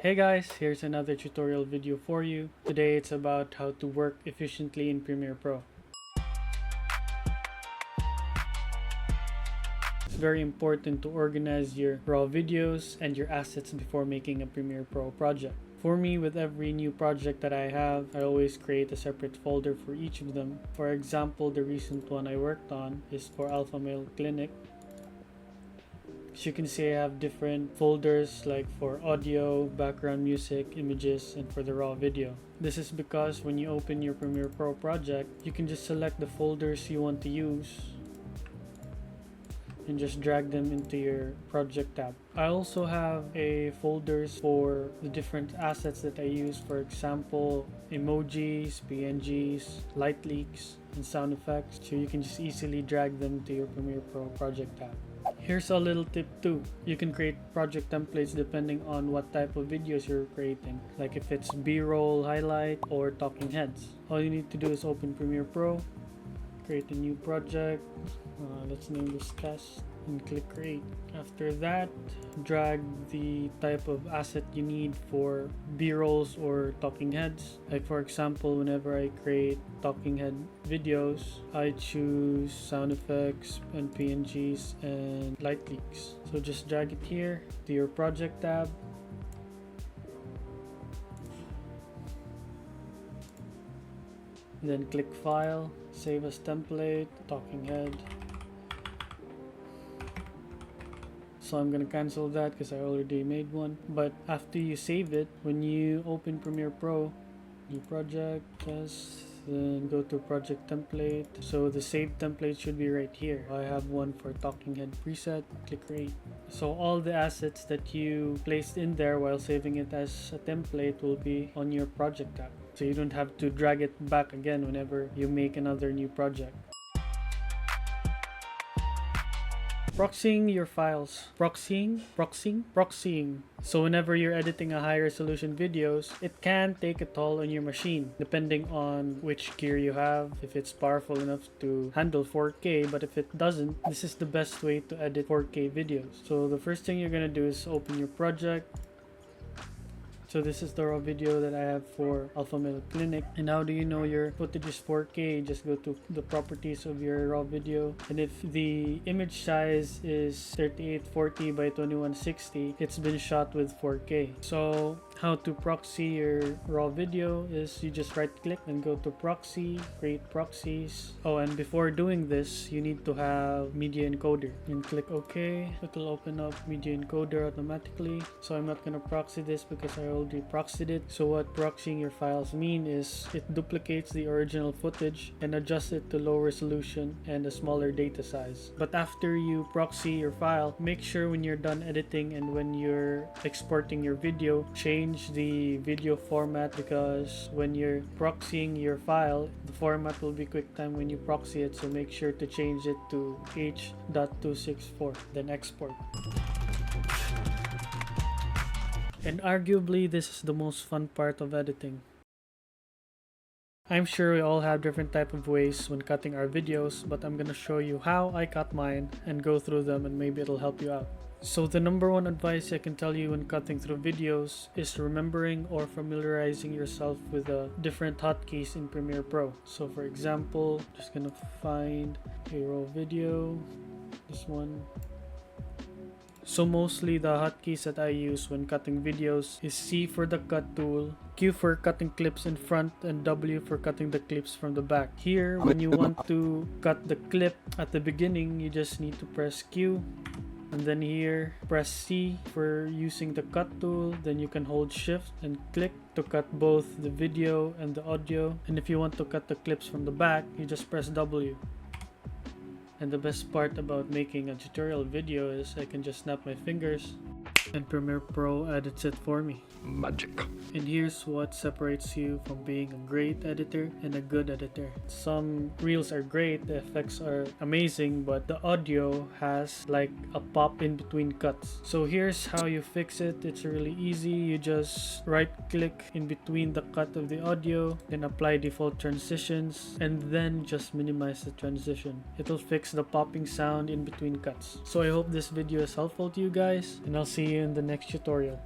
Hey guys, here's another tutorial video for you. Today it's about how to work efficiently in Premiere Pro. It's very important to organize your raw videos and your assets before making a Premiere Pro project. For me, with every new project that I have, I always create a separate folder for each of them. For example, the recent one I worked on is for Alpha Male Clinic. As you can see, I have different folders like for audio, background music, images, and for the raw video. This is because when you open your Premiere Pro project, you can just select the folders you want to use and just drag them into your project tab. I also have a folders for the different assets that I use, for example, emojis, PNGs, light leaks, and sound effects, so you can just easily drag them to your Premiere Pro project tab. Here's a little tip too. You can create project templates depending on what type of videos you're creating, like if it's B-roll, highlight, or talking heads. All you need to do is open Premiere Pro, create a new project. Let's name this test and click create. After that, drag the type of asset you need for B-rolls or talking heads. Like for example, whenever I create talking head videos, I choose sound effects and PNGs and light leaks. So just drag it here to your project tab. Then click file, save as template, talking head. So I'm gonna cancel that because I already made one. But after you save it, when you open Premiere Pro, new project, test, then go to project template. So the saved template should be right here. I have one for talking head preset, click create. So all the assets that you placed in there while saving it as a template will be on your project tab. So you don't have to drag it back again whenever you make another new project. Proxying your files. Proxying. So whenever you're editing a high resolution videos, it can take a toll on your machine depending on which gear you have, if it's powerful enough to handle 4K, but if it doesn't, this is the best way to edit 4K videos. So the first thing you're gonna do is open your project. So this is the raw video that I have for Alpha Male Clinic. And how do you know your footage is 4K? Just go to the properties of your raw video. And if the image size is 3840 by 2160, it's been shot with 4K. So how to proxy your raw video is you just right click and go to proxy, create proxies. Oh, and before doing this, you need to have media encoder. And click OK. It will open up media encoder automatically. So I'm not gonna proxy this because I already proxied it. So what proxying your files mean is it duplicates the original footage and adjusts it to low resolution and a smaller data size. But after you proxy your file, make sure when you're done editing and when you're exporting your video, change the video format, because when you're proxying your file, the format will be QuickTime when you proxy it. So make sure to change it to H.264, then export. And arguably, this is the most fun part of editing. I'm sure we all have different type of ways when cutting our videos, but I'm gonna show you how I cut mine and go through them, and maybe it'll help you out. So the number one advice I can tell you when cutting through videos is remembering or familiarizing yourself with the different hotkeys in Premiere Pro. So for example, just gonna find a raw video, this one. So mostly the hotkeys that I use when cutting videos is C for the cut tool, Q for cutting clips in front, and W for cutting the clips from the back. Here, when you want to cut the clip at the beginning, you just need to press Q. And then here, press C for using the cut tool. Then you can hold shift and click to cut both the video and the audio. And if you want to cut the clips from the back, you just press W. And the best part about making a tutorial video is I can just snap my fingers and Premiere Pro edits it for me. Magic. And here's what separates you from being a great editor and a good editor. Some reels are great, the effects are amazing, but the audio has like a pop in between cuts. So here's how you fix it. It's really easy. You just right click in between the cut of the audio, then apply default transitions, and then just minimize the transition. It'll fix the popping sound in between cuts. So I hope this video is helpful to you guys, and I'll see you in the next tutorial.